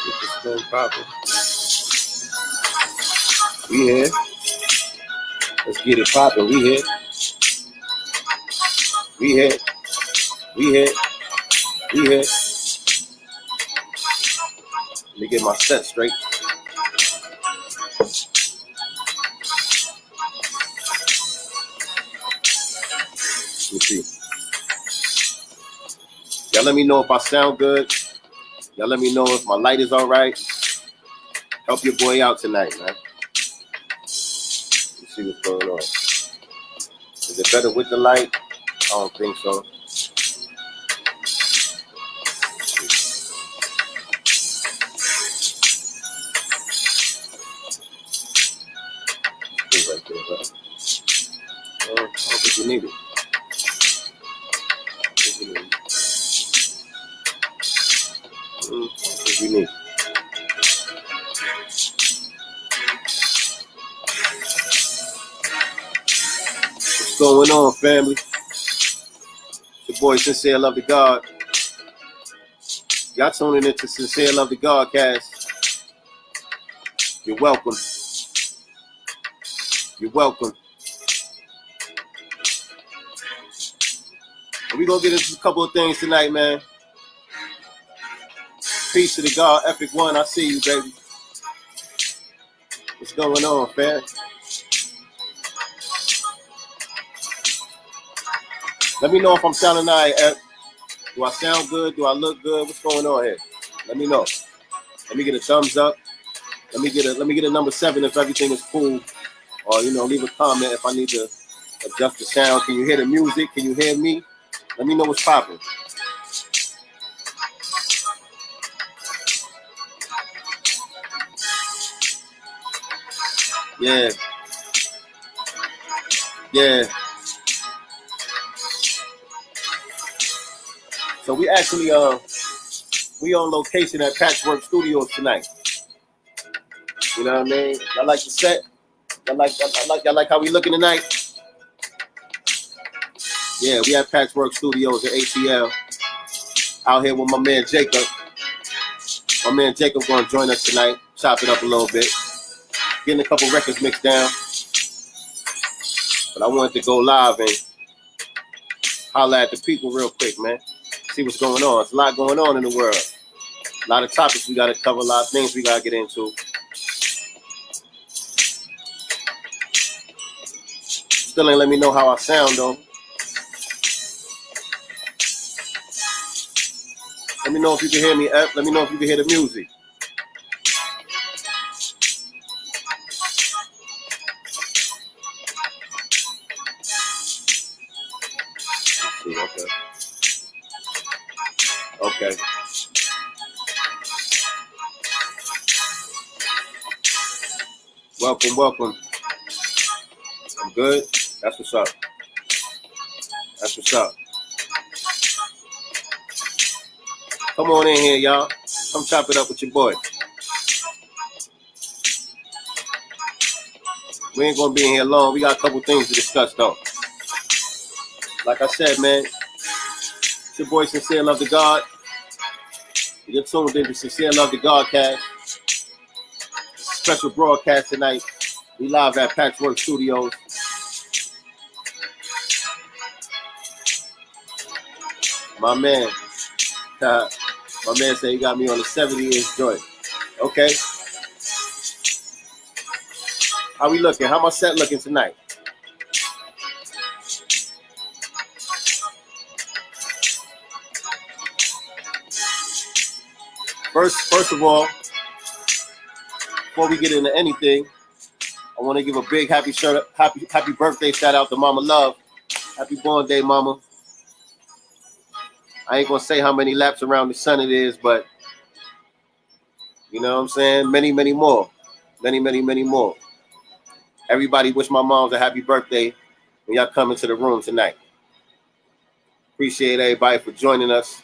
Get this thing popping. We here. Let's get it popping. We here. We here. We here. We here. Let me get my set straight. Let me see. Y'all let me know if I sound good. Y'all let me know if my light is all right. Help your boy out tonight, man. Let's see what's going on. Is it better with the light? I don't think so. Right there, right? I don't think you need it. You need. What's going on, family? It's your boy Sincere Love the God. Y'all tuning into Sincere Love the Godcast. You're welcome. You're welcome. We're going to get into a couple of things tonight, man. Peace to the God, Epic One. I see you, baby. What's going on, fam? Let me know if I'm sounding all right, Ep. Do I sound good? Do I look good? What's going on here? Let me know. Let me get a thumbs up. Let me get a number 7 if everything is cool. Or, leave a comment if I need to adjust the sound. Can you hear the music? Can you hear me? Let me know what's popping. Yeah. Yeah. So we actually we on location at Patchwork Studios tonight. You know what I mean? Y'all like the set? Y'all like how we looking tonight? Yeah, we at Patchwork Studios at ATL. Out here with my man Jacob. My man Jacob gonna join us tonight. Chop it up a little bit. Getting a couple records mixed down. But I wanted to go live and holler at the people real quick, man. See what's going on. There's a lot going on in the world. A lot of topics we got to cover, a lot of things we got to get into. Still ain't let me know how I sound, though. Let me know if you can hear me, Ep. Let me know if you can hear the music. Let's see, okay. Welcome. I'm good. That's what's up. Come on in here, y'all. Come chop it up with your boy. We ain't gonna be in here long. We got a couple things to discuss, though. Like I said, man, it's your boy Sincere Love the God. You're tuned into Sincere Love the Godcast. Special broadcast tonight. We live at Patchwork Studios. My man said he got me on a 70-inch joint. Okay. How we looking? How my set looking tonight? First of all, before we get into anything, I want to give a big happy birthday shout out to Mama Love. Happy born day, Mama. I ain't gonna say how many laps around the sun it is, but you know what I'm saying? Many, many more. Many, many, many more. Everybody wish my moms a happy birthday when y'all come into the room tonight. Appreciate everybody for joining us.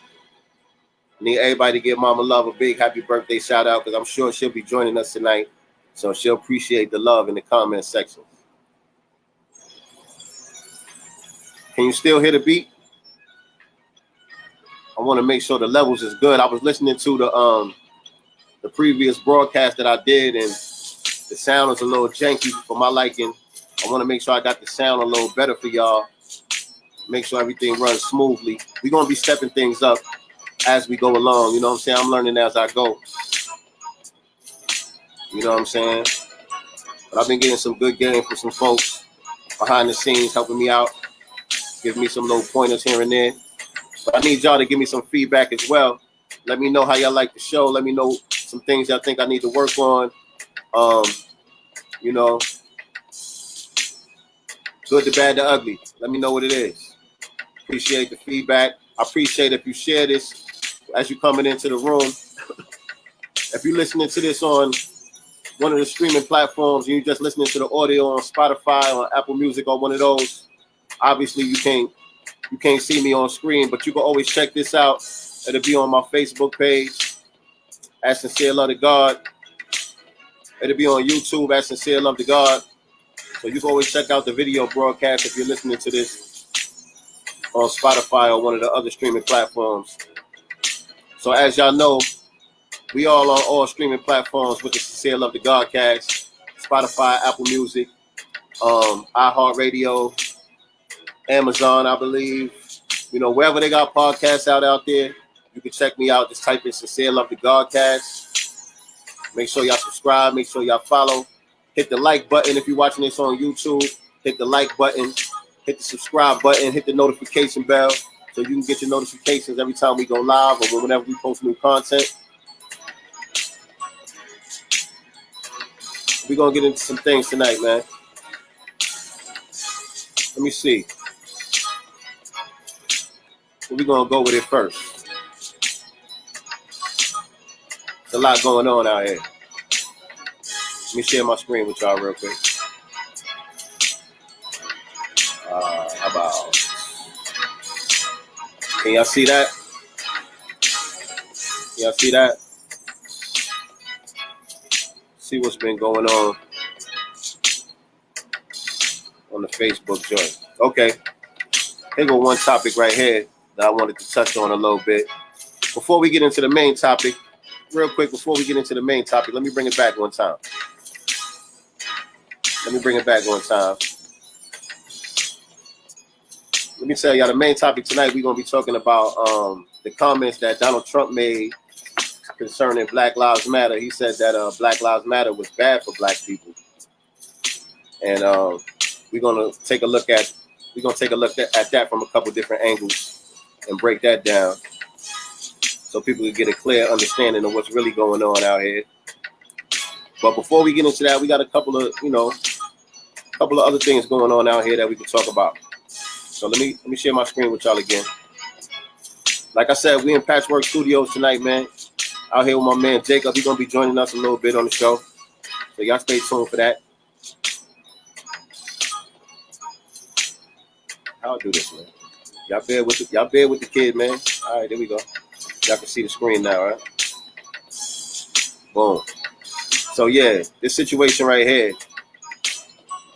Need everybody to give Mama Love a big happy birthday shout out because I'm sure she'll be joining us tonight. So she'll appreciate the love in the comment section. Can you still hear the beat? I want to make sure the levels is good. I was listening to the previous broadcast that I did, and the sound is a little janky for my liking. I want to make sure I got the sound a little better for y'all. Make sure everything runs smoothly. We're going to be stepping things up as we go along. You know what I'm saying? I'm learning as I go. You know what I'm saying? But I've been getting some good game from some folks behind the scenes helping me out, giving me some little pointers here and there. But I need y'all to give me some feedback as well. Let me know how y'all like the show. Let me know some things y'all think I need to work on. You know, good, the bad, the ugly. Let me know what it is. Appreciate the feedback. I appreciate if you share this as you're coming into the room. If you're listening to this on one of the streaming platforms and you're just listening to the audio on Spotify or Apple Music or one of those, obviously you can't see me on screen, but you can always check this out. It'll be on my Facebook page at Sincere Love to God. It'll be on YouTube at Sincere Love to God. So you can always check out the video broadcast if you're listening to this on Spotify or one of the other streaming platforms. So as y'all know, we all on all streaming platforms with the Sincere Love to Godcast, Spotify, Apple Music, iHeartRadio, Amazon, I believe. You know, wherever they got podcasts out there, you can check me out. Just type in Sincere Love to Godcast. Make sure y'all subscribe. Make sure y'all follow. Hit the like button if you're watching this on YouTube. Hit the like button. Hit the subscribe button. Hit the notification bell so you can get your notifications every time we go live or whenever we post new content. We're going to get into some things tonight, man. Let me see. We're going to go with it first. There's a lot going on out here. Let me share my screen with y'all real quick. How about... Can y'all see that? Y'all see that? See what's been going on the Facebook joint. Okay. Here go one topic right here that I wanted to touch on a little bit. Before we get into the main topic, real quick, let me bring it back one time. Let me tell y'all the main topic tonight. We're going to be talking about the comments that Donald Trump made concerning Black Lives Matter. He said that Black Lives Matter was bad for black people. And we're going to take a look at that from a couple different angles and break that down so people can get a clear understanding of what's really going on out here. But before we get into that, we got a couple of other things going on out here that we can talk about. So let me share my screen with y'all again. Like I said, we in Patchwork Studios tonight, man. Out here with my man Jacob. He's gonna be joining us a little bit on the show. So y'all stay tuned for that. I'll do this, man. Y'all bear with the kid, man. All right, there we go. Y'all can see the screen now, right? Boom. So yeah, this situation right here.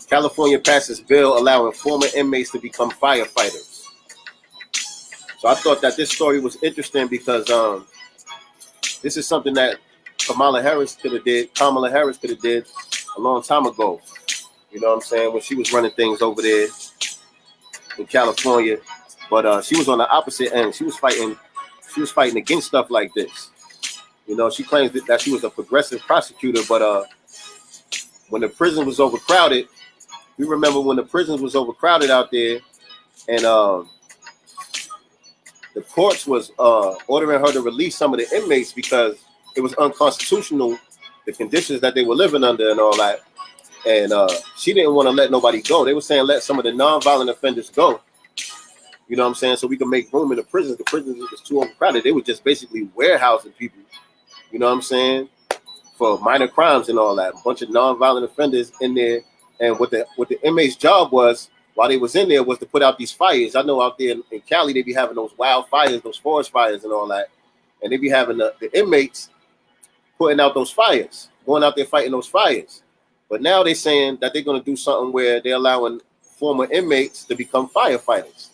California passes bill allowing former inmates to become firefighters. So I thought that this story was interesting because this is something that Kamala Harris could have did a long time ago. You know what I'm saying? When she was running things over there in California. But she was on the opposite end. She was fighting against stuff like this. You know, she claims that she was a progressive prosecutor, but when the prison was overcrowded, we remember when the prisons was overcrowded out there, and the courts was ordering her to release some of the inmates because it was unconstitutional, the conditions that they were living under and all that. And she didn't want to let nobody go. They were saying let some of the nonviolent offenders go. You know what I'm saying? So we can make room in the prisons. The prisons was too overcrowded. They were just basically warehousing people. You know what I'm saying? For minor crimes and all that. A bunch of nonviolent offenders in there. And what the inmates' job was while they was in there was to put out these fires. I know out there in Cali, they be having those wildfires, those forest fires and all that. And they be having the inmates putting out those fires, going out there fighting those fires. But now they're saying that they're going to do something where they're allowing former inmates to become firefighters.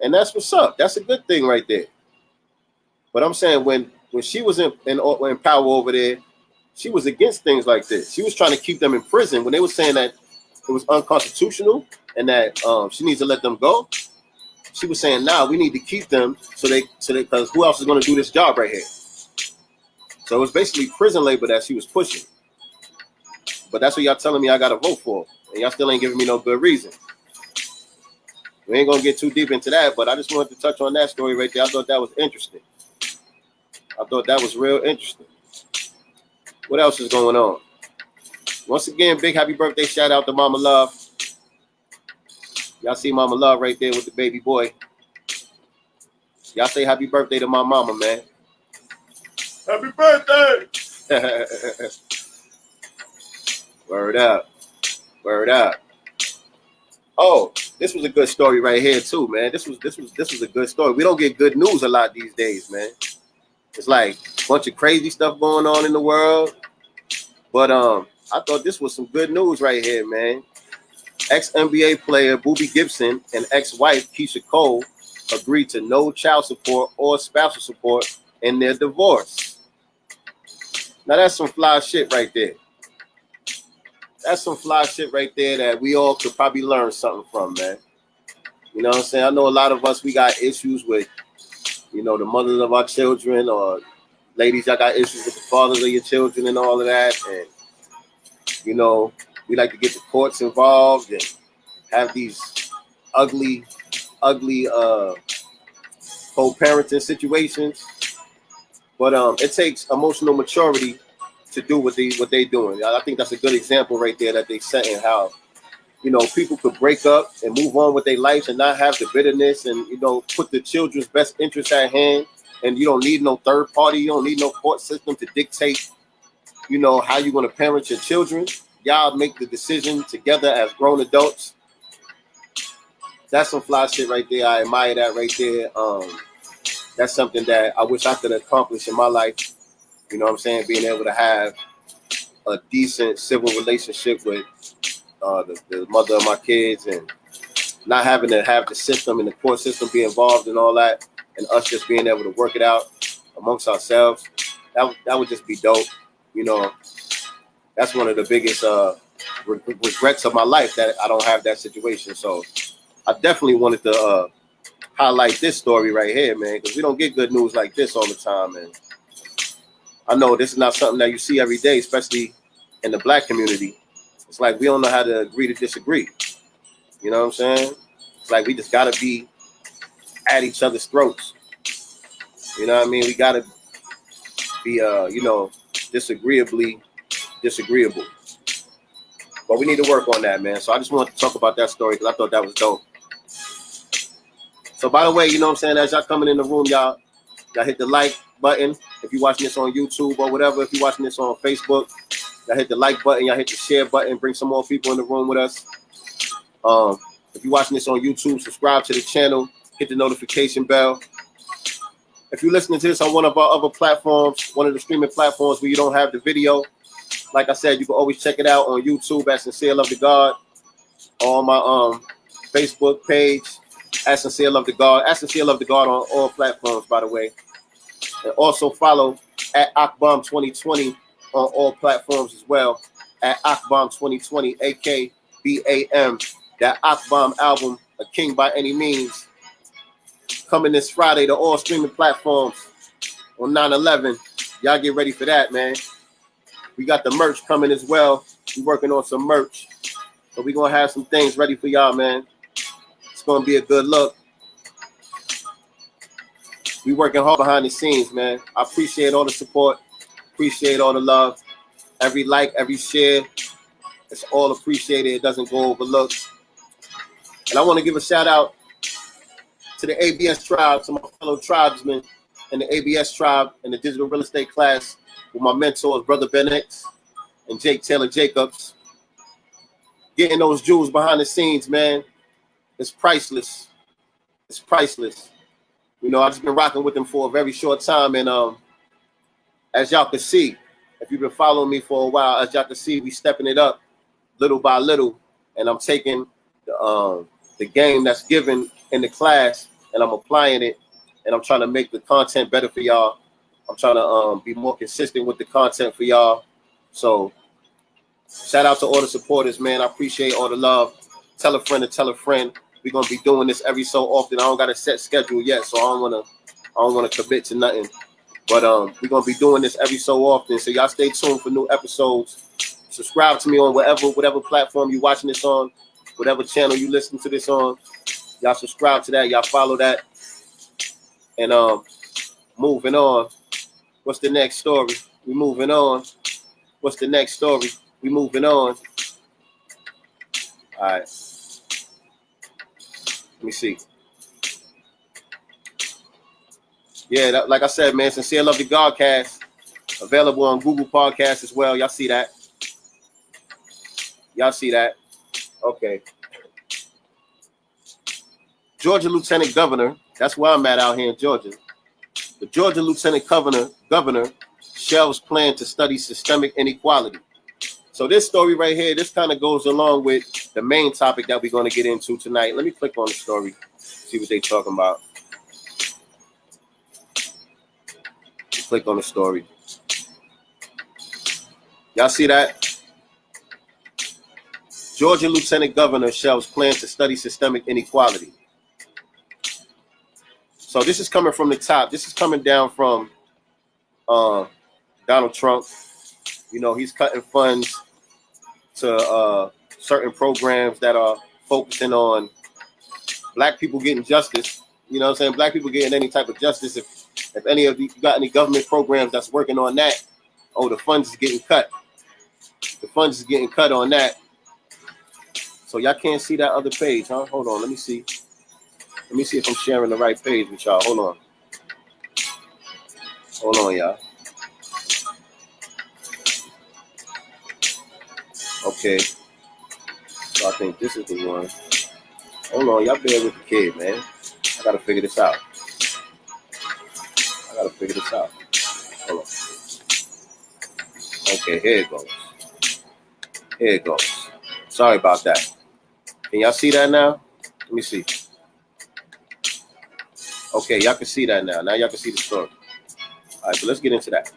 And that's what's up. That's a good thing right there. But I'm saying when when she was in power over there, she was against things like this. She was trying to keep them in prison when they were saying that it was unconstitutional and that she needs to let them go. She was saying, "Nah, we need to keep them so because who else is going to do this job right here?" So it was basically prison labor that she was pushing. But that's what y'all telling me I got to vote for, and y'all still ain't giving me no good reason. We ain't gonna get too deep into that, but I just wanted to touch on that story right there. I thought that was interesting. I thought that was real interesting. What else is going on? Once again, big happy birthday shout out to Mama Love. Y'all see Mama Love right there with the baby boy. Y'all say happy birthday to my mama, man. Happy birthday! Word up. Word up. Oh, this was a good story right here too, man. This was a good story. We don't get good news a lot these days, man. It's like a bunch of crazy stuff going on in the world. But I thought this was some good news right here, man. Ex-NBA player Boobie Gibson and ex-wife Keisha Cole agreed to no child support or spousal support in their divorce. Now that's some fly shit right there. That's some fly shit right there that we all could probably learn something from, man. You know what I'm saying? I know a lot of us, we got issues with, the mothers of our children, or ladies that got issues with the fathers of your children and all of that. And, we like to get the courts involved and have these ugly co-parenting situations. But it takes emotional maturity to do what they doing. I think that's a good example right there that they set in how, people could break up and move on with their lives and not have the bitterness and, put the children's best interest at hand. And you don't need no third party. You don't need no court system to dictate, how you're going to parent your children. Y'all make the decision together as grown adults. That's some fly shit right there. I admire that right there. That's something that I wish I could accomplish in my life. You know what I'm saying? Being able to have a decent civil relationship with the mother of my kids and not having to have the system and the court system be involved in all that, and us just being able to work it out amongst ourselves. That would just be dope. That's one of the biggest regrets of my life, that I don't have that situation. So I definitely wanted to highlight this story right here, man, because we don't get good news like this all the time, man. I know this is not something that you see every day, especially in the black community. It's like we don't know how to agree to disagree. You know what I'm saying? It's like we just got to be at each other's throats. You know what I mean? We got to be, disagreeable. But we need to work on that, man. So I just wanted to talk about that story because I thought that was dope. So by the way, you know what I'm saying? As y'all coming in the room, y'all hit the like button. If you're watching this on YouTube or whatever, if you're watching this on Facebook, y'all hit the like button, y'all hit the share button, bring some more people in the room with us. If you're watching this on YouTube, subscribe to the channel, hit the notification bell. If you're listening to this on one of our other platforms, one of the streaming platforms where you don't have the video, like I said, you can always check it out on YouTube at Sincere Love the God, or on my Facebook page at Sincere Love the God, at Sincere Love the God on all platforms, by the way. And also follow at Akbom 2020 on all platforms as well, at Akbom 2020, AKBAM. That Akbom album, A King by Any Means, coming this Friday to all streaming platforms on 9/11. Y'all get ready for that, man. We got the merch coming as well. We're working on some merch. So we're going to have some things ready for y'all, man. It's going to be a good look. We working hard behind the scenes, man. I appreciate all the support. Appreciate all the love. Every like, every share. It's all appreciated. It doesn't go overlooked. And I want to give a shout out to the ABS tribe, to my fellow tribesmen in the ABS tribe in the digital real estate class with my mentors, Brother Ben X and Jake Taylor Jacobs. Getting those jewels behind the scenes, man, it's priceless. It's priceless. I've just been rocking with them for a very short time. And as y'all can see, if you've been following me for a while, as y'all can see, we stepping it up little by little. And I'm taking the game that's given in the class and I'm applying it. And I'm trying to make the content better for y'all. I'm trying to be more consistent with the content for y'all. So shout out to all the supporters, man. I appreciate all the love. Tell a friend to tell a friend. We're gonna be doing this every so often. I don't got a set schedule yet, so I don't wanna commit to nothing. But we're gonna be doing this every so often. So y'all stay tuned for new episodes. Subscribe to me on whatever platform you're watching this on, whatever channel you listen to this on. Y'all subscribe to that, y'all follow that. And moving on. What's the next story? We moving on. What's the next story? We moving on. All right. Let me see. Yeah, like I said, man, Sincere Love the Godcast. Available on Google Podcasts as well. Y'all see that? Y'all see that? Okay. Georgia Lieutenant Governor, that's where I'm at out here in Georgia. The Georgia Lieutenant Governor shelves plan to study systemic inequality. So this story right here, this kind of goes along with the main topic that we're going to get into tonight. Let me click on the story, see what they're talking about. Click on the story. Y'all see that? Georgia Lieutenant Governor shelves plan to study systemic inequality. So this is coming from the top. This is coming down from Donald Trump. You know, he's cutting funds to certain programs that are focusing on black people getting justice. You know what I'm saying? Black people getting any type of justice. If any of you got any government programs that's working on that, the funds is getting cut. The funds is getting cut on that. So y'all can't see that other page, huh? Hold on, let me see. Let me see if I'm sharing the right page with y'all. Hold on. Hold on, y'all. Okay. So I think this is the one. Hold on, y'all bear with the kid, man. I gotta figure this out. Hold on. Okay, here it goes. Here it goes. Sorry about that. Can y'all see that now? Let me see. Okay, y'all can see that now. Now y'all can see the story. All right, so let's get into that.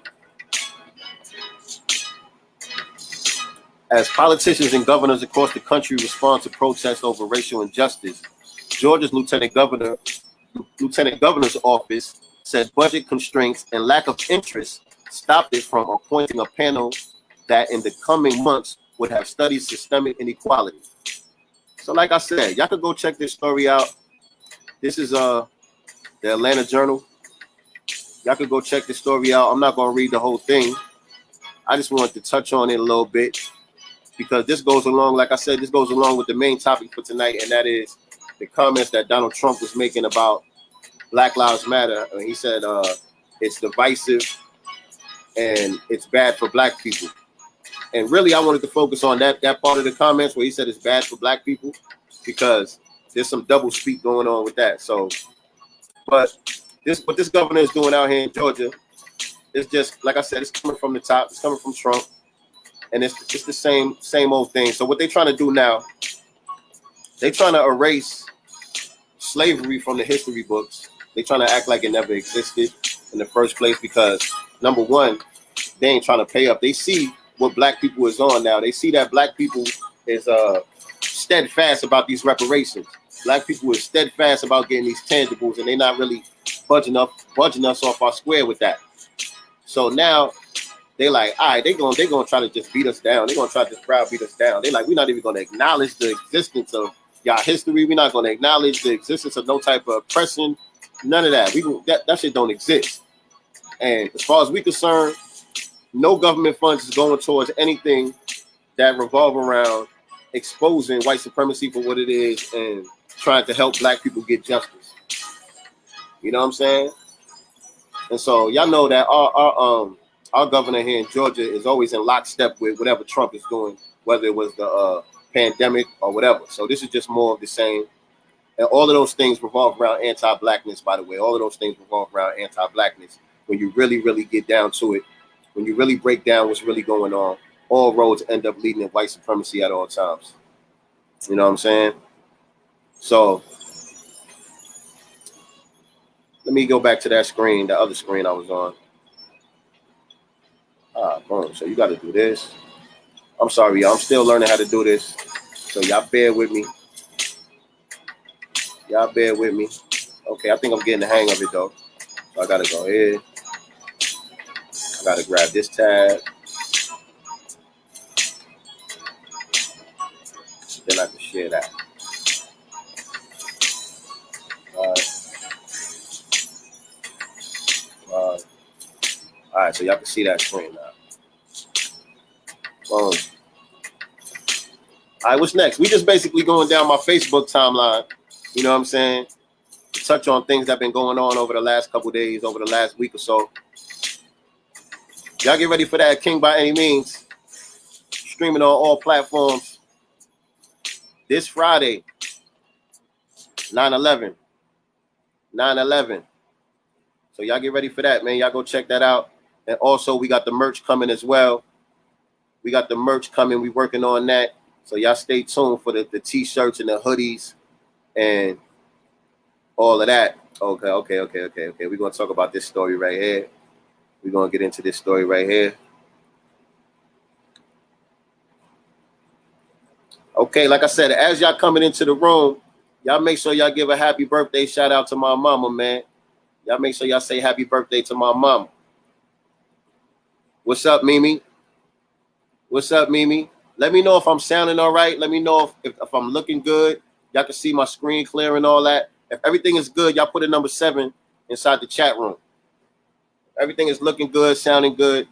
As politicians and governors across the country respond to protests over racial injustice, Georgia's Lieutenant Governor's office said budget constraints and lack of interest stopped it from appointing a panel that in the coming months would have studied systemic inequality. So like I said, y'all could go check this story out. This is the Atlanta Journal. Y'all could go check this story out. I'm not going to read the whole thing. I just wanted to touch on it a little bit because this goes along, like I said, this goes along with the main topic for tonight, and that is the comments that Donald Trump was making about Black Lives Matter. He said it's divisive and it's bad for black people. And really, I wanted to focus on that part of the comments where he said it's bad for black people because there's some double speak going on with that. So, but what this governor is doing out here in Georgia is just, like I said, it's coming from the top. It's coming from Trump. And it's the same old thing. So what they're trying to do now, they're trying to erase slavery from the history books. They're trying to act like it never existed in the first place because, number one, they ain't trying to pay up. They see what black people is on now. They see that black people is steadfast about these reparations. Black people is steadfast about getting these tangibles, and they're not really budging us off our square with that. So now they like, all right, they're gonna try to just beat us down. They're gonna try to just browbeat us down. They like, we're not even gonna acknowledge the existence of y'all history. We're not gonna acknowledge the existence of no type of oppression. None of that. That shit don't exist. And as far as we're concerned, no government funds is going towards anything that revolve around exposing white supremacy for what it is and trying to help black people get justice. You know what I'm saying? And so y'all know that our governor here in Georgia is always in lockstep with whatever Trump is doing, whether it was the pandemic or whatever. So this is just more of the same. And all of those things revolve around anti-blackness, by the way. All of those things revolve around anti-blackness. When you really, really get down to it, when you really break down what's really going on, all roads end up leading to white supremacy at all times. You know what I'm saying? So let me go back to that screen, the other screen I was on. Boom. So you got to do this. I'm sorry, y'all. I'm still learning how to do this. So y'all bear with me. Y'all bear with me. Okay, I think I'm getting the hang of it, though. So I got to go here. I got to grab this tab. Then I can share that. All right, so y'all can see that screen now. Boom. All right, what's next? We just basically going down my Facebook timeline. You know what I'm saying? To touch on things that have been going on over the last couple days, over the last week or so. Y'all get ready for that King by Any Means. Streaming on all platforms. This Friday, 9/11. 9/11. So y'all get ready for that, man. Y'all go check that out. And also, we got the merch coming as well. We got the merch coming. We working on that. So y'all stay tuned for the t-shirts and the hoodies and all of that. Okay. We're going to talk about this story right here. We're going to get into this story right here. Okay, like I said, as y'all coming into the room, y'all make sure y'all give a happy birthday shout out to my mama, man. Y'all make sure y'all say happy birthday to my mama. What's up, Mimi? What's up, Mimi? Let me know if I'm sounding all right. Let me know if I'm looking good. Y'all can see my screen clear and all that. If everything is good, y'all put a number 7 inside the chat room. Everything is looking good, sounding good.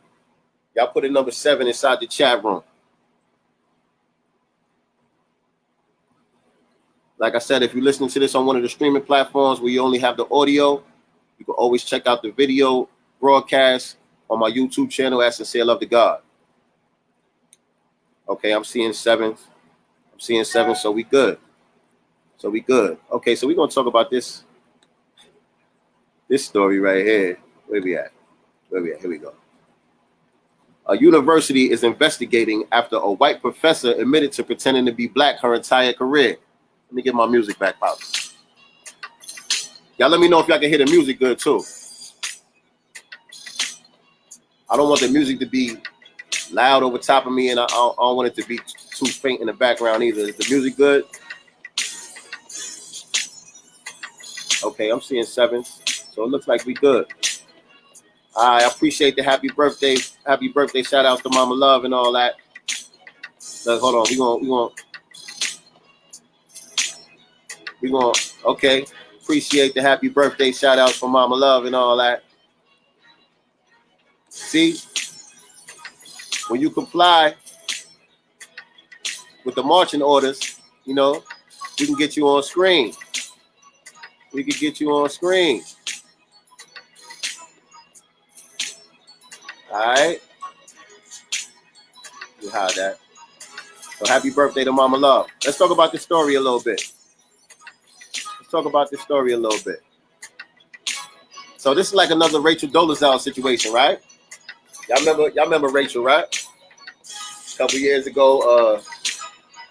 Y'all put a number 7 inside the chat room. Like I said, if you're listening to this on one of the streaming platforms where you only have the audio, you can always check out the video broadcast on my YouTube channel at Sincere Love to God. Okay, I'm seeing 7. I'm seeing 7, so we good. Okay, so we're going to talk about this story right here. Where we at? Here we go. A university is investigating after a white professor admitted to pretending to be black her entire career. Let me get my music back, Pop. Y'all let me know if y'all can hear the music good, too. I don't want the music to be loud over top of me, and I don't want it to be too faint in the background either. Is the music good? Okay, I'm seeing 7, so it looks like we good. I appreciate the happy birthday shout outs to Mama Love and all that. Look, hold on, we gonna okay. Appreciate the happy birthday shout outs for Mama Love and all that. See, when you comply with the marching orders, you know, we can get you on screen. All right. You hide that. So happy birthday to Mama Love. Let's talk about this story a little bit. So this is like another Rachel Dolezal situation, right? Y'all remember Rachel, right? A couple years ago,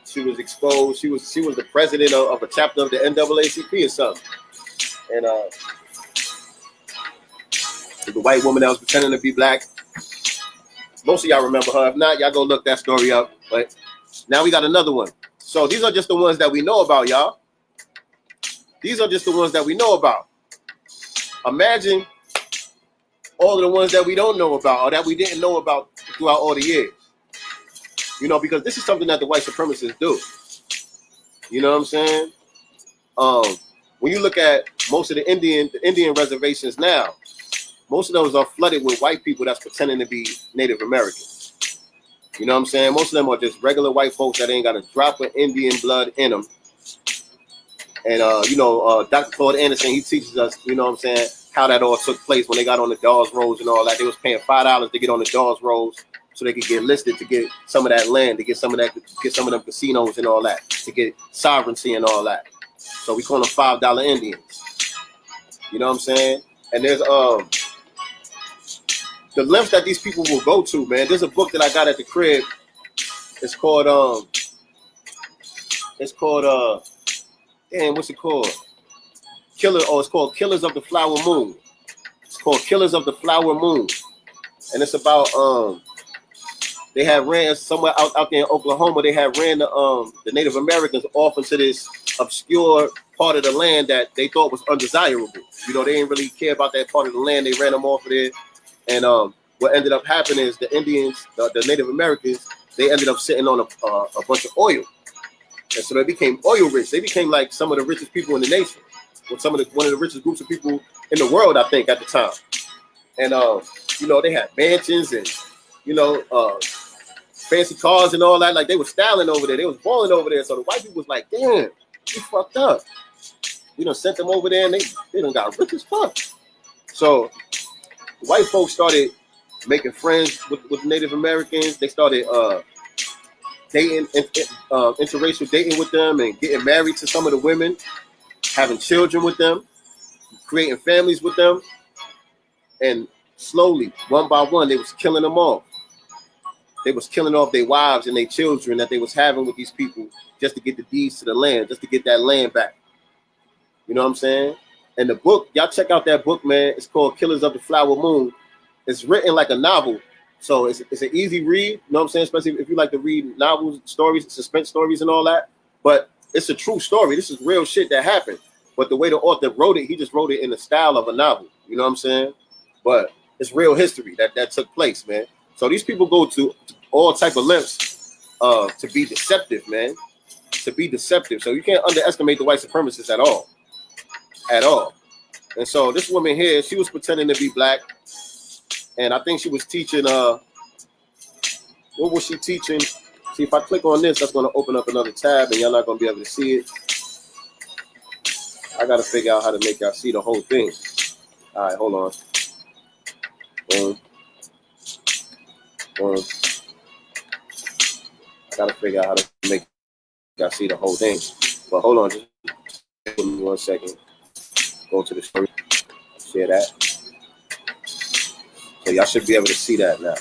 she was exposed. She was the president of a chapter of the NAACP or something. And the white woman that was pretending to be black. Most of y'all remember her. If not, y'all go look that story up. But now we got another one. So these are just the ones that we know about, y'all. These are just the ones that we know about. Imagine all of the ones that we don't know about or that we didn't know about throughout all the years. You know, because this is something that the white supremacists do. You know what I'm saying? When you look at most of the Indian reservations now, most of those are flooded with white people that's pretending to be Native Americans. You know what I'm saying? Most of them are just regular white folks that ain't got a drop of Indian blood in them. And, Dr. Claude Anderson, he teaches us, you know what I'm saying, how that all took place when they got on the Dawes Rolls and all that. They was paying $5 to get on the Dawes Rolls so they could get listed to get some of that land, to get some of them casinos and all that, to get sovereignty and all that. So we call them $5 Indians. You know what I'm saying? And there's the lengths that these people will go to, man. There's a book that I got at the crib. It's called what's it called? It's called Killers of the Flower Moon. It's called Killers of the Flower Moon. And it's about they had ran somewhere out there in Oklahoma. They had ran the Native Americans off into this obscure part of the land that they thought was undesirable. You know, they didn't really care about that part of the land. They ran them off of there. And what ended up happening is the Indians, the Native Americans, they ended up sitting on a bunch of oil. And so they became oil rich. They became like some of the richest people in the nation. With one of the richest groups of people in the world, I think, at the time. And, you know, they had mansions and, you know, fancy cars and all that. Like, they were styling over there. They was balling over there. So the white people was like, damn, you fucked up. We done sent them over there and they done got rich as fuck. So white folks started making friends with Native Americans. They started dating, interracial dating with them and getting married to some of the women, having children with them, creating families with them. And slowly, one by one, they was killing them off. They was killing off their wives and their children that they was having with these people just to get the deeds to the land, just to get that land back. You know what I'm saying? And the book, y'all check out that book, man. It's called Killers of the Flower Moon. It's written like a novel. So it's an easy read, you know what I'm saying? Especially if you like to read novels, stories, suspense stories and all that. But it's a true story. This is real shit that happened. But the way the author wrote it, he just wrote it in the style of a novel. You know what I'm saying? But it's real history that took place, man. So these people go to all type of lengths to be deceptive, man. To be deceptive. So you can't underestimate the white supremacists at all. At all. And so this woman here, she was pretending to be black. And I think she was teaching, what was she teaching? See, if I click on this, that's going to open up another tab and y'all not going to be able to see it. I got to figure out how to make y'all see the whole thing. All right, hold on. Boom. Boom. I got to figure out how to make y'all see the whole thing. But hold on, just give me 1 second. Go to the story. Share that. So y'all should be able to see that now.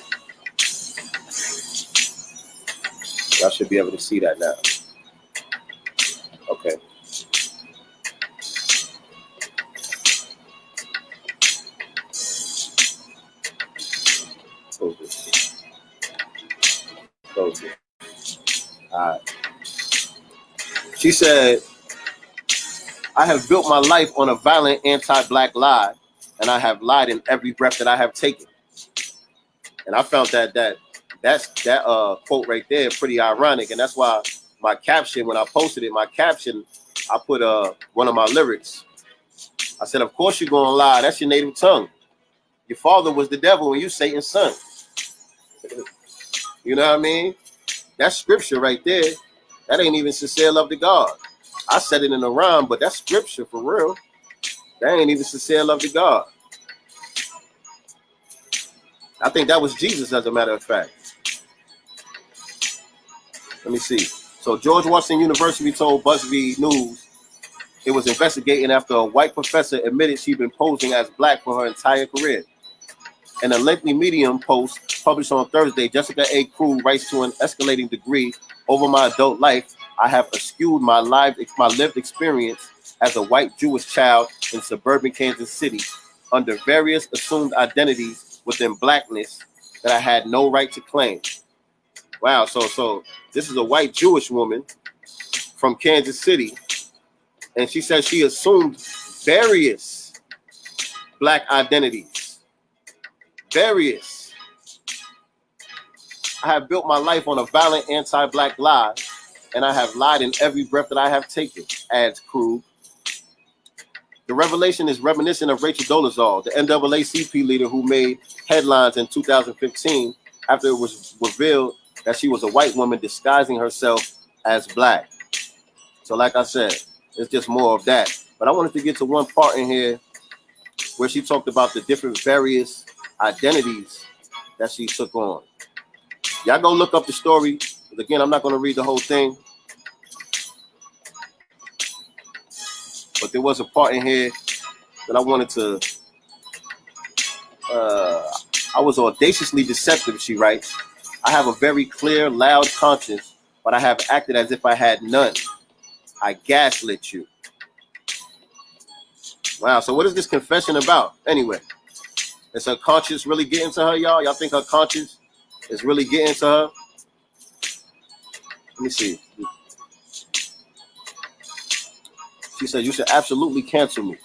Y'all should be able to see that now. Okay. Close this. Close it. All right. She said, I have built my life on a violent anti-black lie, and I have lied in every breath that I have taken. And I found that quote right there pretty ironic, and that's why my caption, when I posted it, my caption, I put one of my lyrics. I said, of course you're gonna lie. That's your native tongue. Your father was the devil and you Satan's son. You know what I mean? That's scripture right there. That ain't even sincere love to God. I said it in a rhyme, but that's scripture for real. That ain't even sincere love to God. I think that was Jesus, as a matter of fact. Let me see. So George Washington University told BuzzFeed News it was investigating after a white professor admitted she'd been posing as black for her entire career. In a lengthy Medium post published on Thursday, Jessica A. Crew writes, to an escalating degree over my adult life, I have eschewed my lived experience as a white Jewish child in suburban Kansas City under various assumed identities within blackness that I had no right to claim. Wow, so this is a white Jewish woman from Kansas City, and she says she assumed various black identities. Various. I have built my life on a violent anti-black lie, and I have lied in every breath that I have taken, adds Krug. The revelation is reminiscent of Rachel Dolezal, the NAACP leader who made headlines in 2015 after it was revealed that she was a white woman disguising herself as black. So like I said, it's just more of that. But I wanted to get to one part in here where she talked about the different various identities that she took on. Y'all go look up the story. Again, I'm not going to read the whole thing. But there was a part in here that I wanted to, I was audaciously deceptive, she writes. I have a very clear, loud conscience, but I have acted as if I had none. I gaslit you. Wow, so what is this confession about? Anyway, is her conscience really getting to her, y'all? Y'all think her conscience is really getting to her. Let me see. She said, you should absolutely cancel me.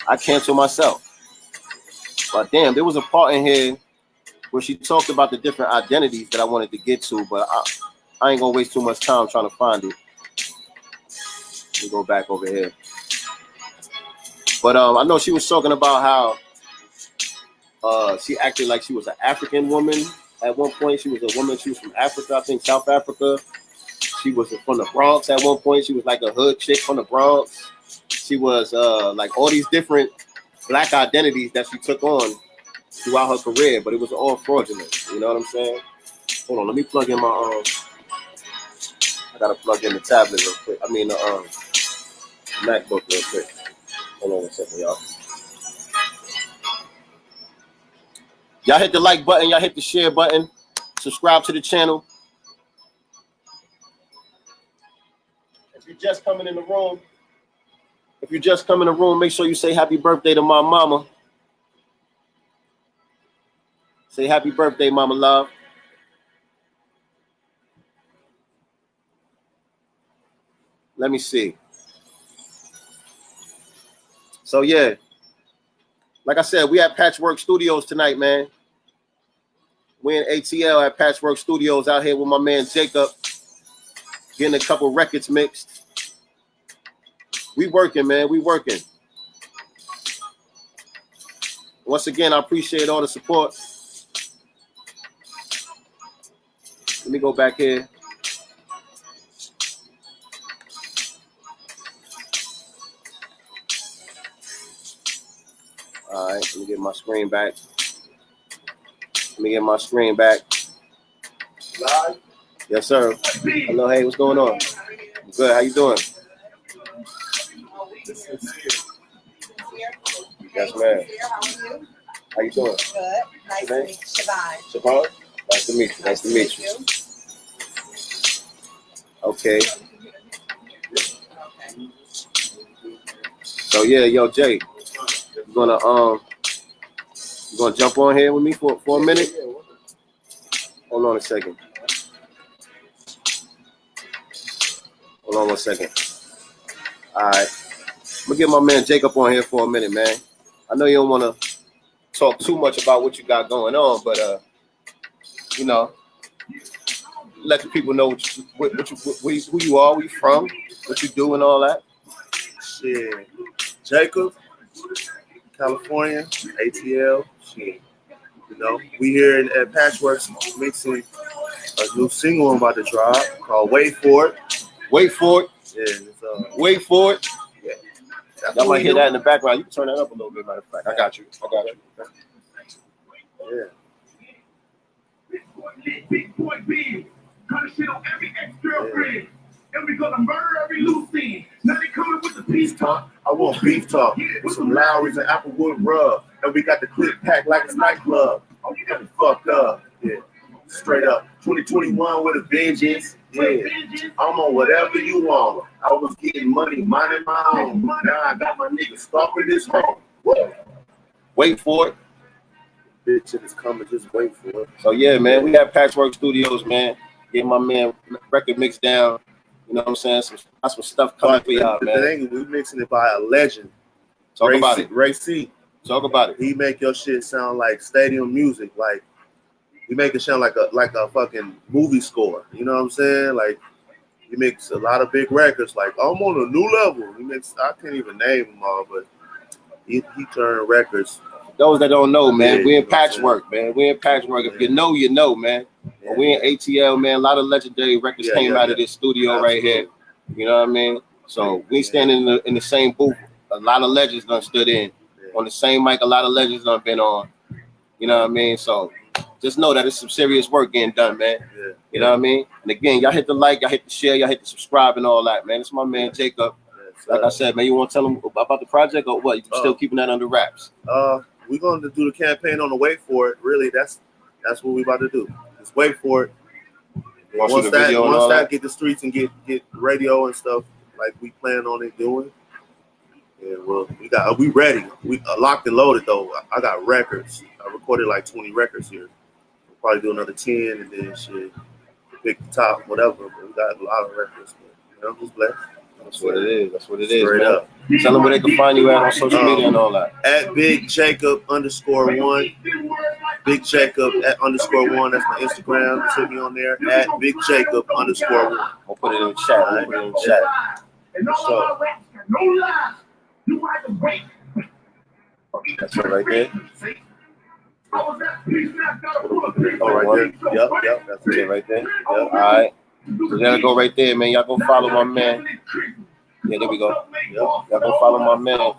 I cancel myself. But damn, there was a part in here where she talked about the different identities that I wanted to get to, but I ain't gonna waste too much time trying to find it. Let me go back over here. But I know she was talking about how she acted like she was an African woman at one point. She was a woman. She was from Africa, I think South Africa. She was from the Bronx at one point. She was like a hood chick from the Bronx. She was like all these different black identities that she took on throughout her career, but it was all fraudulent. You know what I'm saying? Hold on, let me plug in my I gotta plug in the tablet real quick. I mean the MacBook real quick. Hold on a second, y'all. Y'all hit the like button, y'all hit the share button, subscribe to the channel. If you're just coming in the room, make sure you say happy birthday to my mama. Say happy birthday, mama love. Let me see. So yeah, like I said, we at Patchwork Studios tonight, man. We in ATL at Patchwork Studios out here with my man Jacob, getting a couple records mixed. We working, man. We working. Once again, I appreciate all the support. Let me go back here. All right, let me get my screen back. Live? Yes, sir. Hello, hey, what's going on? Good, how you doing? Yes, ma'am. How you doing? Good. Nice to meet you. Siobhan. Siobhan? Nice to meet you. Nice to meet you. Okay. So yeah, yo, Jay, you gonna jump on here with me for a minute? Hold on a second. Hold on 1 second. All right. I'm gonna get my man Jacob on here for a minute, man. I know you don't want to talk too much about what you got going on, but you know, let the people know who you are, where you from, what you do, and all that. Shit, Jacob, California, ATL. Shit, you know, we here at Patchworks mixing a new single I'm about to drop called "Wait For It." Wait for it. Yeah, it's, wait for it. Yeah, y'all might hear that in the background. You can turn that up a little bit, matter of fact. I got you. Yeah. Big boy big, kind of shit on every ex-girlfriend. And we gonna murder every loose scene. Now they coming with the peace talk. I want beef talk with some Lowry's and Applewood rub. And we got the clip packed like it's nightclub. Oh, you got me fucked up. Yeah. Straight up. 2021 with a vengeance. Yeah. I'm on whatever you want. I was getting money, minding my own. Now I got my niggas stalking this home. Whoa. Wait for it. Bitch, if it's coming, just wait for it. So yeah, man, we have Patchwork Studios, man. Get my man record mixed down. You know what I'm saying? Some stuff coming for y'all, man. The thing, we mixing it by a legend. Talk about it. Ray C. Talk about it. He make your shit sound like stadium music. Like he make it sound like a fucking movie score. You know what I'm saying? Like he makes a lot of big records. Like I'm on a new level. He makes, I can't even name them all, but he turned records. Those that don't know, man, we in Patchwork, man. We in Patchwork. If you know, you know, man. Yeah. We in ATL, man. A lot of legendary records came out of this studio right here. You know what I mean? So we standing in the same booth. A lot of legends done stood in. On the same mic, a lot of legends done been on. You know what I mean? So just know that it's some serious work getting done, man. Yeah. You know what I mean? And again, y'all hit the like, y'all hit the share, y'all hit the subscribe and all that, man. It's my man Jacob. Like I said, man, you want to tell them about the project or what? You still keeping that under wraps? We're going to do the campaign on the Wait For It. Really, that's what we about to do. Just wait for it. Once that get the streets and get radio and stuff like we plan on it doing. Yeah, well, we ready. We locked and loaded though. I got records. I recorded like 20 records here. probably do another 10 and then shit, pick the top, whatever. But we got a lot of records. But, I'm just blessed. That's what it is. That's what it is, Straight man. up. Tell them where they can find you at on social media and all that. At Big Jacob _1. Big Jacob @_1. That's my Instagram. Just hit me on there. At Big Jacob _1. We'll put it in the chat. We'll put it in the chat. So, that's it right there. oh, right there. Yep. That's That's it it. right there. Yep. All right. So y'all go right there, man. Y'all go follow my man. Yeah, there we go. Yep. Y'all go follow my man.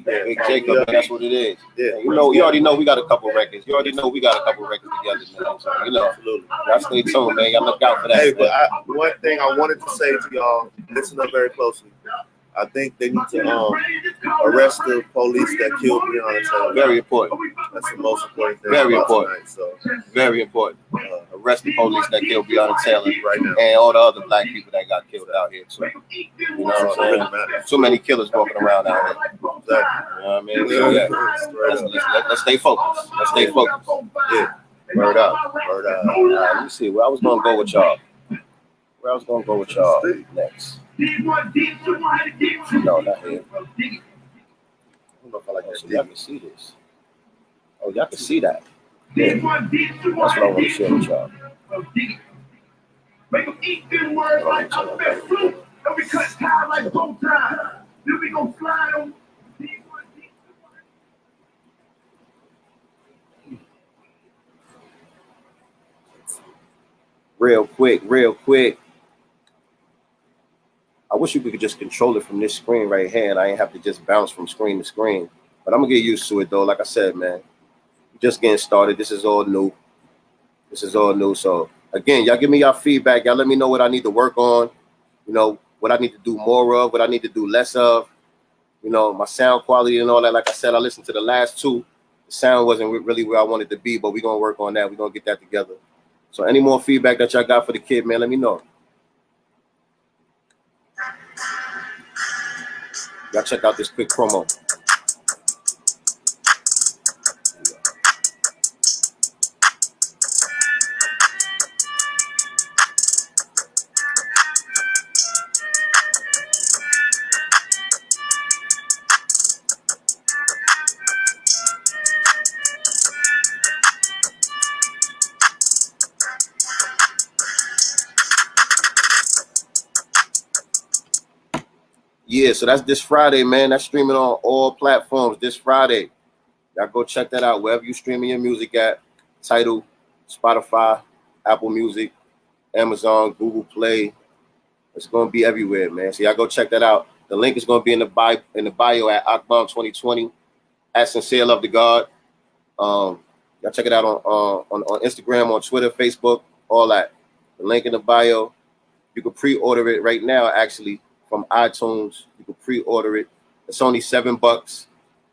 Big Jacob, man, that's what it is. Yeah. You know, you already know we got a couple records. You already know we got a couple records together, man. So, you know, Absolutely. y'all stay tuned, man. Y'all look out for that. Hey, but man. one thing I wanted to say to y'all, listen up very closely. I think they need to arrest the police that killed Breonna Taylor. Very important. That's the most important thing. Very about important. Tonight, so Very important. Arrest the police that killed Breonna Taylor right now, and all the other black people that got killed out here, too. You know what I'm it really saying? matters. Too many killers walking around out here. Exactly. You know what I mean? So, yeah. Let's stay focused. Let's stay focused. Yeah. Word up. Word up. All right, let me see. Where I was going to go with y'all. Next. No, not here. I don't know if I like Oh, that. so y'all can see this. Oh, y'all can see that. Yeah. That's what I want to share with y'all. Make them eat them words like I'm best fruit. And we cut ties like bow ties. Then we gon' slide on. Real quick. I wish you could just control it from this screen right here, and I ain't have to just bounce from screen to screen. But I'm gonna get used to it though. Like I said, man, just getting started. This is all new. So again, y'all give me y'all feedback. Y'all let me know what I need to work on. You know, what I need to do more of, what I need to do less of. You know, my sound quality and all that. Like I said, I listened to the last two. The sound wasn't really where I wanted to be, but we're gonna work on that. We're gonna get that together. So any more feedback that y'all got for the kid, man, let me know. Y'all check out this quick promo. Yeah, so that's this Friday, man. That's streaming on all platforms this Friday. Y'all go check that out wherever you streaming your music at. Tidal, Spotify, Apple Music, Amazon, Google Play. It's gonna be everywhere, man. So y'all go check that out. The link is gonna be in the bio at Akbom 2020 at sincereluvdagodcast. Y'all check it out on Instagram, on Twitter, Facebook, all that. The link in the bio. You can pre-order it right now, actually, from iTunes. You can pre-order it. It's only $7.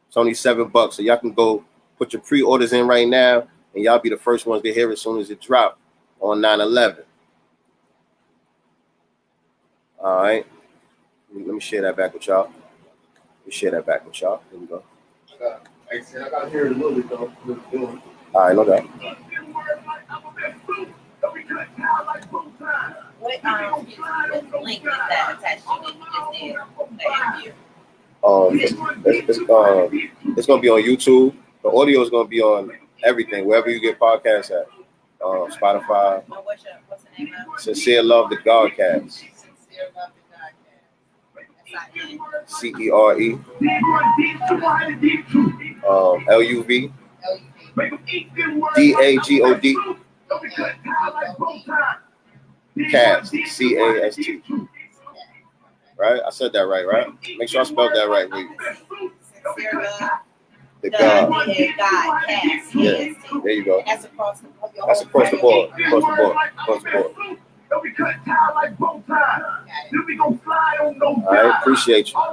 It's only $7. So y'all can go put your pre-orders in right now, and y'all be the first ones to hear it as soon as it drops on 9/11. All right. Let me share that back with y'all. Here we go. Hey, I got to hear it a little bit, though. All right, no doubt. What link is that attached to it you just did? It's gonna be on YouTube. The audio is gonna be on everything, wherever you get podcasts at. Spotify. What's the name of it? Sincere Love the Godcast. Sincere Love the Godcast. CERE. LUV. DAGOD. Cast. CAST. Right? I said that right? Make sure I spelled that right. Sincere Love The God. Godcast. Yeah. There you go. That's across the board. That's across the board. I appreciate you. All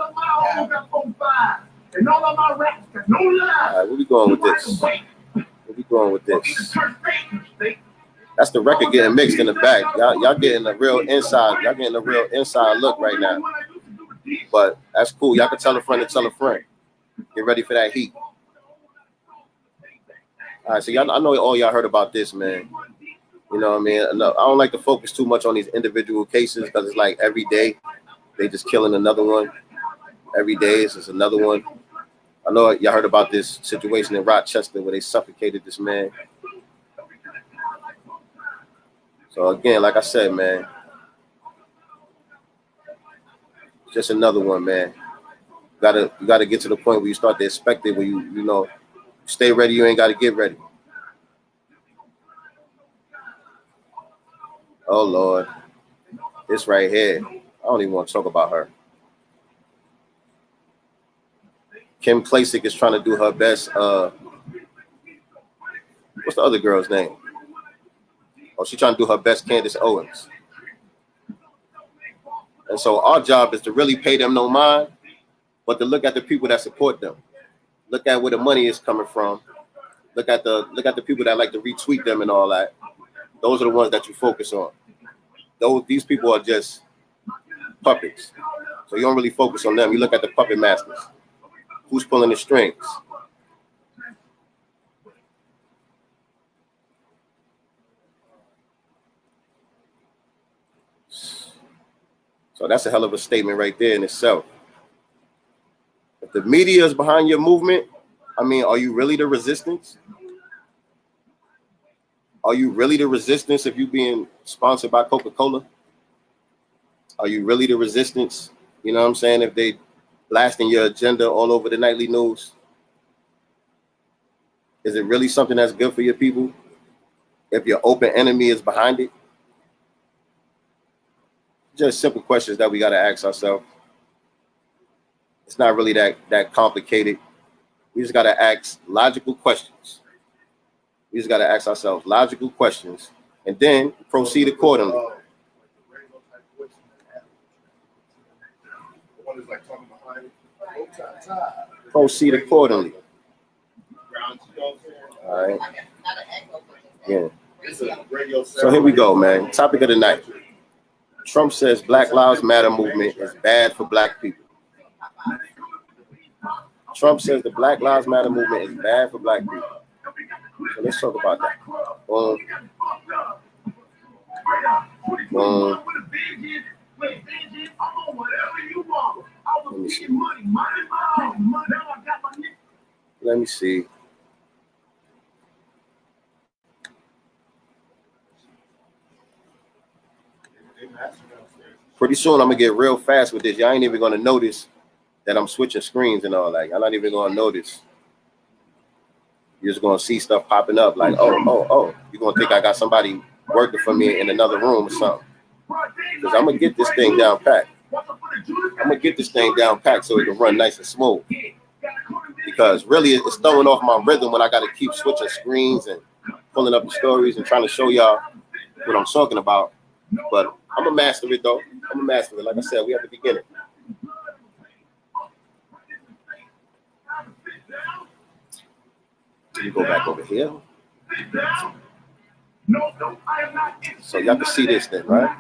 right, where we going with this? That's the record getting mixed in the back. Y'all getting a real inside. Y'all getting a real inside look right now. But that's cool. Y'all can tell a friend to tell a friend. Get ready for that heat. All right, so y'all, I know all y'all heard about this, man. You know what I mean? I don't like to focus too much on these individual cases because it's like every day they just killing another one. Every day is just another one. I know y'all heard about this situation in Rochester where they suffocated this man. So again, like I said, man, just another one, man. You gotta get to the point where you start to expect it, where you know, stay ready, you ain't gotta get ready. Oh Lord. This right here. I don't even want to talk about her. Kim Klacik is trying to do her best. What's the other girl's name? Oh, she's trying to do her best Candace Owens. And so our job is to really pay them no mind, but to look at the people that support them. Look at where the money is coming from. Look at the people that like to retweet them and all that. Those are the ones that you focus on. These people are just puppets. So you don't really focus on them. You look at the puppet masters. Who's pulling the strings? So that's a hell of a statement right there in itself. If the media is behind your movement, I mean, are you really the resistance? Are you really the resistance if you're being sponsored by Coca-Cola? Are you really the resistance? You know what I'm saying? If they blasting your agenda all over the nightly news? Is it really something that's good for your people? If your open enemy is behind it? Just simple questions that we got to ask ourselves. It's not really that complicated. We just got to ask logical questions. We just got to ask ourselves logical questions and then proceed accordingly. Proceed accordingly. All right. Yeah. So here we go, man. Topic of the night. Trump says Black Lives Matter movement is bad for black people. Trump says the Black Lives Matter movement is bad for black people. So let's talk about that. Let me see. Pretty soon I'm gonna get real fast with this. Y'all ain't even gonna notice that I'm switching screens and all that. Y'all not even gonna notice. You're just gonna see stuff popping up like, oh. You're gonna think I got somebody working for me in another room or something. Because I'm gonna get this thing down packed. So it can run nice and smooth. Because really it's throwing off my rhythm when I gotta keep switching screens and pulling up the stories and trying to show y'all what I'm talking about. But I'm gonna master it though. Like I said, we have to begin it. You go back over here. So y'all can see this then, right?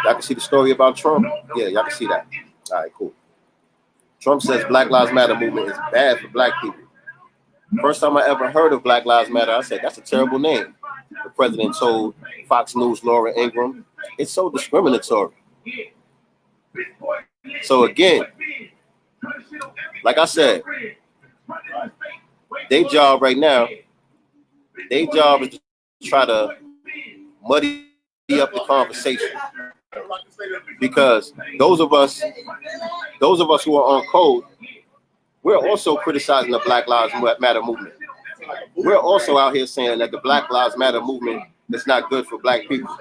Y'all can see the story about Trump? Yeah, y'all can see that. All right, cool. Trump says Black Lives Matter movement is bad for black people. First time I ever heard of Black Lives Matter, I said, that's a terrible name. The president told Fox News' Laura Ingraham. It's so discriminatory. So again, like I said, their job right now, is to try to muddy up the conversation. Because those of us who are on code, we're also criticizing the Black Lives Matter movement. We're also out here saying that the Black Lives Matter movement is not good for black people.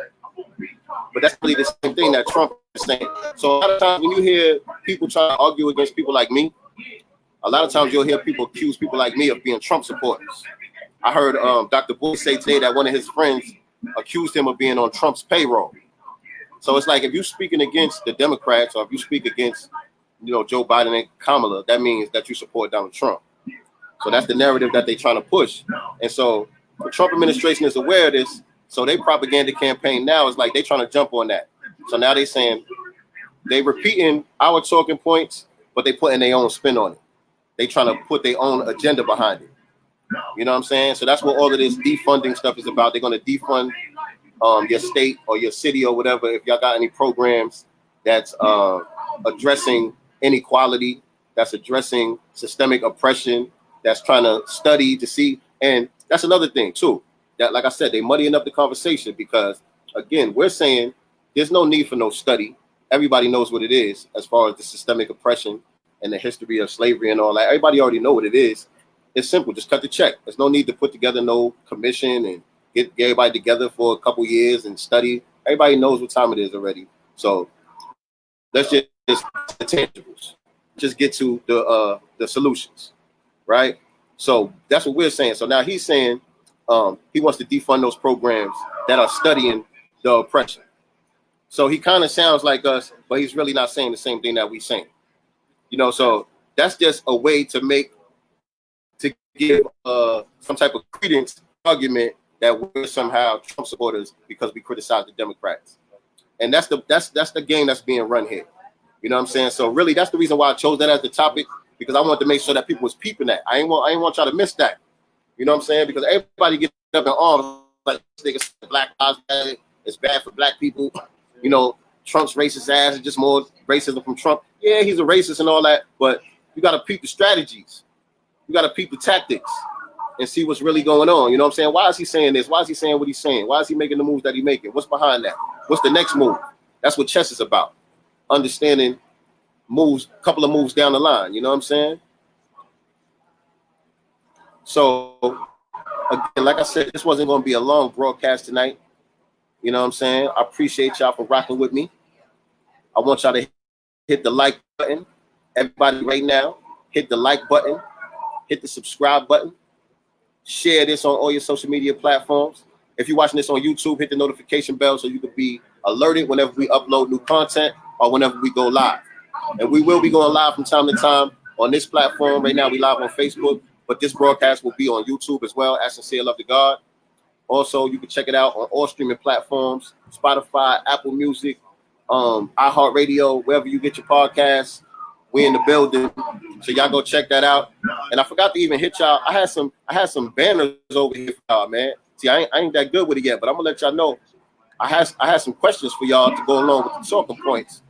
But that's really the same thing that Trump is saying. So a lot of times when you hear people try to argue against people like me, a lot of times you'll hear people accuse people like me of being Trump supporters. I heard Dr. Boy say today that one of his friends accused him of being on Trump's payroll. So it's like if you're speaking against the Democrats or if you speak against, Joe Biden and Kamala, that means that you support Donald Trump. So that's the narrative that they're trying to push. And so the Trump administration is aware of this. So their propaganda campaign now is like they're trying to jump on that. So now they're saying they repeating our talking points, but they putting their own spin on it. They trying to put their own agenda behind it. You know what I'm saying? So that's what all of this defunding stuff is about. They're going to defund your state or your city or whatever. If y'all got any programs that's addressing inequality, that's addressing systemic oppression, that's trying to study to see. And that's another thing too, that, like I said, they muddying up the conversation because, again, we're saying there's no need for no study. Everybody knows what it is as far as the systemic oppression and the history of slavery and all that. Everybody already know what it is. It's simple. Just cut the check. There's no need to put together no commission and get everybody together for a couple years and study. Everybody knows what time it is already. So let's just the tangibles. Just get to the solutions, right? So that's what we're saying. So now he's saying he wants to defund those programs that are studying the oppression. So he kind of sounds like us, but he's really not saying the same thing that we're saying. You know, so that's just a way to give some type of credence argument that we're somehow Trump supporters because we criticize the Democrats. And that's the game that's being run here. You know what I'm saying? So really, that's the reason why I chose that as the topic, because I wanted to make sure that people was peeping that. I ain't want y'all to miss that. You know what I'm saying? Because everybody gets up in arms like niggas Black Lives Matter, it's bad for black people. You know, Trump's racist ass is just more racism from Trump. Yeah, he's a racist and all that, but you got to peep the strategies. You got to peep the tactics and see what's really going on. You know what I'm saying? Why is he saying this? Why is he saying what he's saying? Why is he making the moves that he's making? What's behind that? What's the next move? That's what chess is about. Understanding moves, a couple of moves down the line. You know what I'm saying? So, again, like I said, this wasn't going to be a long broadcast tonight. You know what I'm saying? I appreciate y'all for rocking with me. I want y'all to hit the like button. Everybody right now, hit the like button. Hit the subscribe button. Share this on all your social media platforms. If you're watching this on YouTube, hit the notification bell so you can be alerted whenever we upload new content or whenever we go live. And we will be going live from time to time on this platform. Right now, we live on Facebook, but this broadcast will be on YouTube as well, as Sincere Love to God. Also, you can check it out on all streaming platforms, Spotify, Apple Music, iHeartRadio, wherever you get your podcasts. We in the building, so y'all go check that out. And I forgot to even hit y'all. I had some banners over here for y'all, man. See, I ain't that good with it yet, but I'm gonna let y'all know. I had some questions for y'all to go along with the talking points.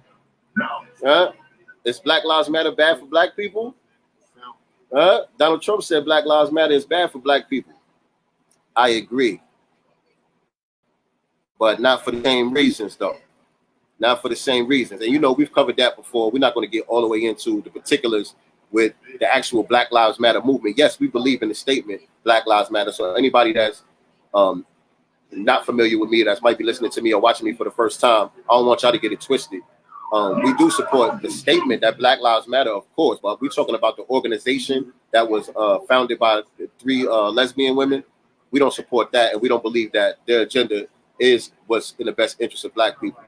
Is Black Lives Matter bad for black people? Donald Trump said Black Lives Matter is bad for black people. I agree. But not for the same reasons, though. Not for the same reasons. And, you know, we've covered that before. We're not going to get all the way into the particulars with the actual Black Lives Matter movement. Yes, we believe in the statement, Black Lives Matter. So anybody that's not familiar with me, that might be listening to me or watching me for the first time, I don't want y'all to get it twisted. We do support the statement that Black Lives Matter, of course, but we're talking about the organization that was founded by 3 lesbian women. We don't support that, and we don't believe that their agenda is what's in the best interest of black people.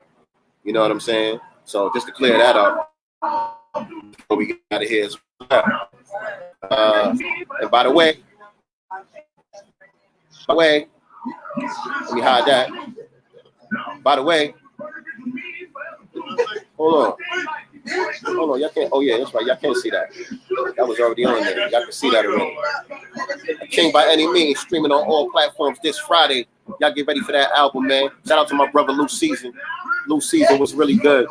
You know what I'm saying? So just to clear that up before we get out of here as well. And by the way, let me hide that. By the way, hold on, y'all can't. Oh yeah, that's right. Y'all can't see that. That was already on there. Y'all can see that already. King by Any Means, streaming on all platforms this Friday. Y'all get ready for that album, man. Shout out to my brother Lou Season. Lou Season was really good.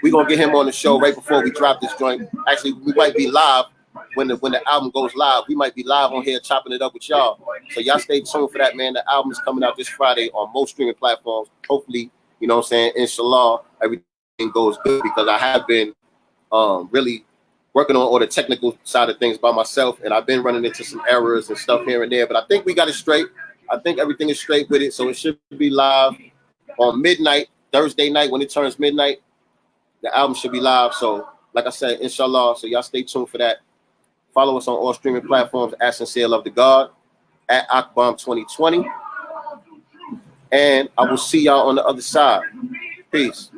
We're gonna get him on the show right before we drop this joint. Actually, we might be live when the album goes live. We might be live on here chopping it up with y'all. So y'all stay tuned for that, man. The album is coming out this Friday on most streaming platforms. Hopefully, you know what I'm saying, inshallah, everything goes good, because I have been really working on all the technical side of things by myself, and I've been running into some errors and stuff here and there, but I think we got it straight. I think everything is straight with it, so it should be live on midnight, Thursday night. When it turns midnight, the album should be live. So like I said, inshallah, so y'all stay tuned for that. Follow us on all streaming platforms at Sincere Love to God, at Akbom 2020, and I will see y'all on the other side. Peace.